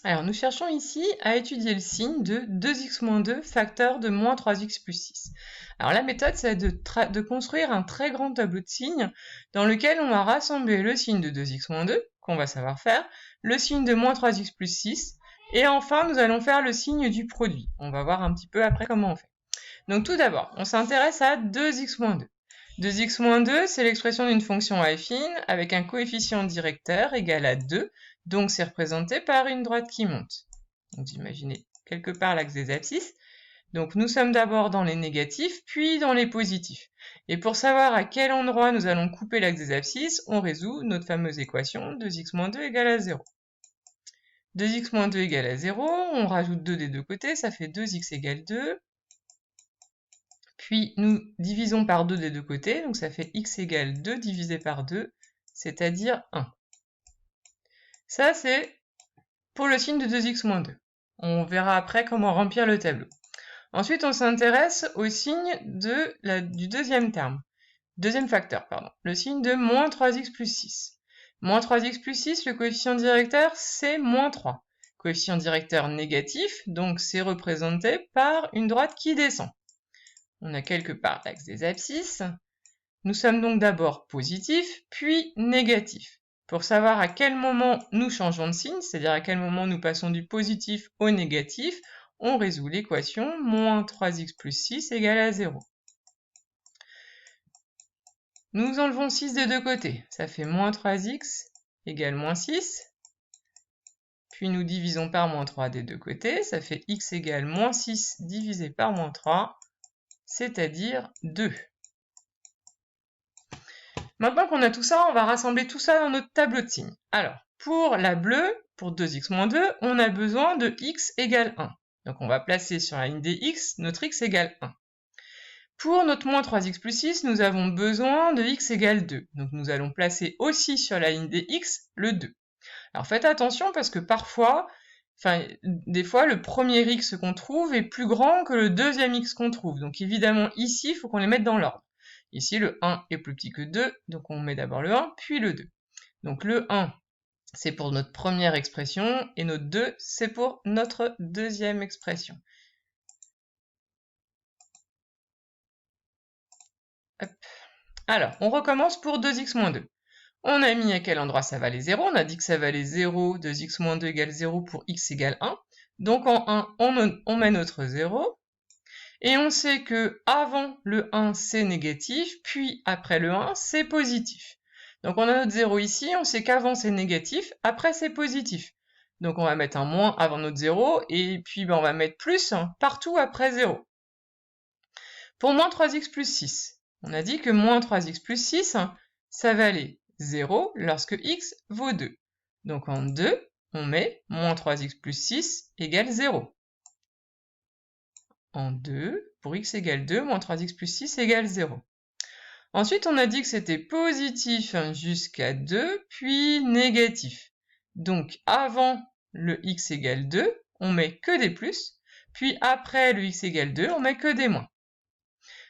Alors, nous cherchons ici à étudier le signe de 2x-2 facteur de moins 3x plus 6. Alors, la méthode, c'est de construire un très grand tableau de signes dans lequel on va rassembler le signe de 2x-2, qu'on va savoir faire, le signe de moins 3x plus 6, et enfin, nous allons faire le signe du produit. On va voir un petit peu après comment on fait. Donc, tout d'abord, on s'intéresse à 2x-2. 2x-2, c'est l'expression d'une fonction affine avec un coefficient directeur égal à 2, donc c'est représenté par une droite qui monte. Donc imaginez quelque part l'axe des abscisses. Donc nous sommes d'abord dans les négatifs, puis dans les positifs. Et pour savoir à quel endroit nous allons couper l'axe des abscisses, on résout notre fameuse équation 2x-2 égale à 0. 2x-2 égale à 0, on rajoute 2 des deux côtés, ça fait 2x égale 2. Puis nous divisons par 2 des deux côtés, donc ça fait x égale 2 divisé par 2, c'est-à-dire 1. Ça, c'est pour le signe de 2x-2. On verra après comment remplir le tableau. Ensuite, on s'intéresse au signe du deuxième facteur, le signe de moins 3x plus 6. Moins 3x plus 6, le coefficient directeur, c'est moins 3. Coefficient directeur négatif, donc c'est représenté par une droite qui descend. On a quelque part l'axe des abscisses. Nous sommes donc d'abord positifs, puis négatifs. Pour savoir à quel moment nous changeons de signe, c'est-à-dire à quel moment nous passons du positif au négatif, on résout l'équation moins 3x plus 6 égale à 0. Nous enlevons 6 des deux côtés, ça fait moins 3x égale moins 6. Puis nous divisons par moins 3 des deux côtés, ça fait x égale moins 6 divisé par moins 3, c'est-à-dire 2. Maintenant qu'on a tout ça, on va rassembler tout ça dans notre tableau de signes. Alors, pour la bleue, pour 2x-2, on a besoin de x égale 1. Donc on va placer sur la ligne des x, notre x égale 1. Pour notre moins 3x plus 6, nous avons besoin de x égale 2. Donc nous allons placer aussi sur la ligne des x le 2. Alors faites attention parce que parfois, des fois, le premier x qu'on trouve est plus grand que le deuxième x qu'on trouve. Donc évidemment, ici, il faut qu'on les mette dans l'ordre. Ici, le 1 est plus petit que 2, donc on met d'abord le 1, puis le 2. Donc le 1, c'est pour notre première expression, et notre 2, c'est pour notre deuxième expression. Hop. Alors, on recommence pour 2x-2. On a mis à quel endroit ça valait 0, on a dit que ça valait 0, 2x-2 égale 0 pour x égale 1. Donc en 1, on met notre 0. Et on sait que avant le 1, c'est négatif, puis après le 1, c'est positif. Donc on a notre 0 ici, on sait qu'avant c'est négatif, après c'est positif. Donc on va mettre un moins avant notre 0, et puis on va mettre plus partout après 0. Pour moins 3x plus 6, on a dit que moins 3x plus 6, ça valait 0 lorsque x vaut 2. Donc en 2, on met moins 3x plus 6 égale 0. En 2, pour x égale 2, moins 3x plus 6 égale 0. Ensuite, on a dit que c'était positif jusqu'à 2, puis négatif. Donc, avant le x égale 2, on met que des plus, puis après le x égale 2, on met que des moins.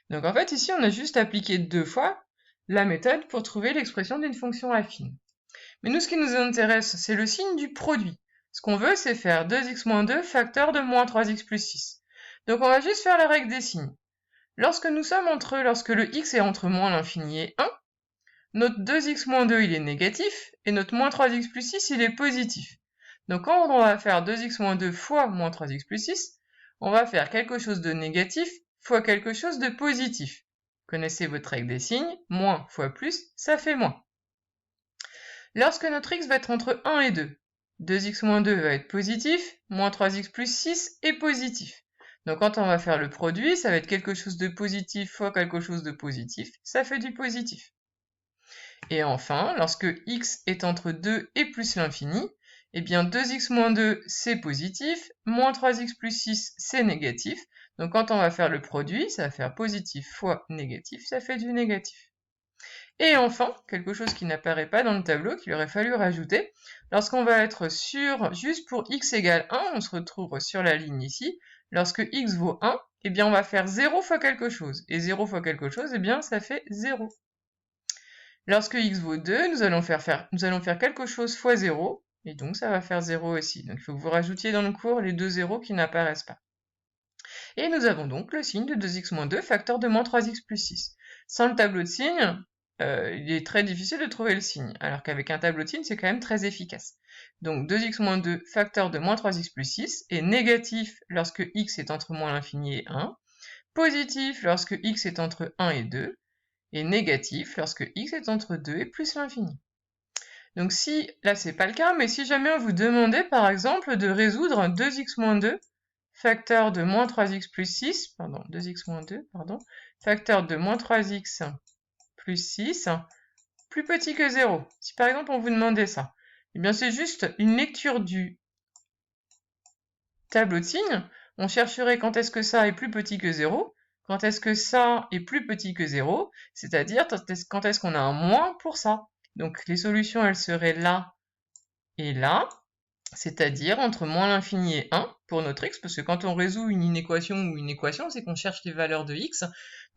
Donc en fait, ici, on a juste appliqué 2 fois la méthode pour trouver l'expression d'une fonction affine. Mais nous, ce qui nous intéresse, c'est le signe du produit. Ce qu'on veut, c'est faire 2x-2 facteur de moins 3x plus 6. Donc on va juste faire la règle des signes. Lorsque le x est entre moins l'infini et 1, notre 2x-2 il est négatif, et notre moins 3x plus 6 il est positif. Donc quand on va faire 2x-2 fois moins 3x plus 6, on va faire quelque chose de négatif fois quelque chose de positif. Connaissez votre règle des signes, moins fois plus, ça fait moins. Lorsque notre x va être entre 1 et 2, 2x-2 va être positif, moins 3x plus 6 est positif. Donc quand on va faire le produit, ça va être quelque chose de positif fois quelque chose de positif, ça fait du positif. Et enfin, lorsque x est entre 2 et plus l'infini, eh bien 2x-2 c'est positif, moins 3x plus 6 c'est négatif. Donc quand on va faire le produit, ça va faire positif fois négatif, ça fait du négatif. Et enfin, quelque chose qui n'apparaît pas dans le tableau, qu'il aurait fallu rajouter, lorsqu'on va être sur, juste pour x égale 1, on se retrouve sur la ligne ici, lorsque x vaut 1, eh bien on va faire 0 fois quelque chose, et 0 fois quelque chose, eh bien ça fait 0. Lorsque x vaut 2, nous allons faire quelque chose fois 0, et donc ça va faire 0 aussi. Donc il faut que vous rajoutiez dans le cours les deux zéros qui n'apparaissent pas. Et nous avons donc le signe de 2x-2 facteur de moins 3x plus 6. Sans le tableau de signes, il est très difficile de trouver le signe, alors qu'avec un tableau de signes, c'est quand même très efficace. Donc 2x-2 facteur de moins 3x plus 6 est négatif lorsque x est entre moins l'infini et 1, positif lorsque x est entre 1 et 2, et négatif lorsque x est entre 2 et plus l'infini. Donc si, là c'est pas le cas, mais si jamais on vous demandait par exemple de résoudre 2x-2 facteur de moins 3x plus 6, pardon, 2x-2, pardon, facteur de moins 3x plus 6, plus petit que 0. Si par exemple on vous demandait ça, eh bien c'est juste une lecture du tableau de signes. On chercherait quand est-ce que ça est plus petit que 0, quand est-ce que ça est plus petit que 0, c'est-à-dire quand est-ce qu'on a un moins pour ça. Donc les solutions, elles seraient là et là, c'est-à-dire entre moins l'infini et 1 pour notre x, parce que quand on résout une inéquation ou une équation, c'est qu'on cherche les valeurs de x.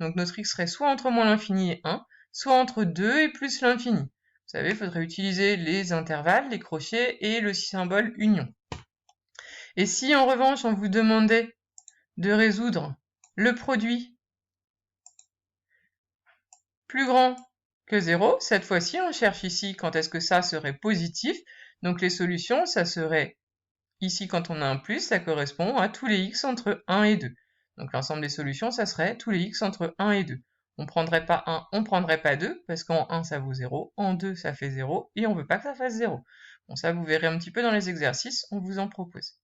Donc notre x serait soit entre moins l'infini et 1, soit entre 2 et plus l'infini. Vous savez, il faudrait utiliser les intervalles, les crochets et le symbole union. Et si en revanche on vous demandait de résoudre le produit plus grand que 0, cette fois-ci on cherche ici quand est-ce que ça serait positif. Donc les solutions, ça serait ici quand on a un plus, ça correspond à tous les x entre 1 et 2. Donc l'ensemble des solutions, ça serait tous les x entre 1 et 2. On ne prendrait pas 1, on ne prendrait pas 2, parce qu'en 1 ça vaut 0, en 2 ça fait 0, et on ne veut pas que ça fasse 0. Bon, ça vous verrez un petit peu dans les exercices, on vous en propose.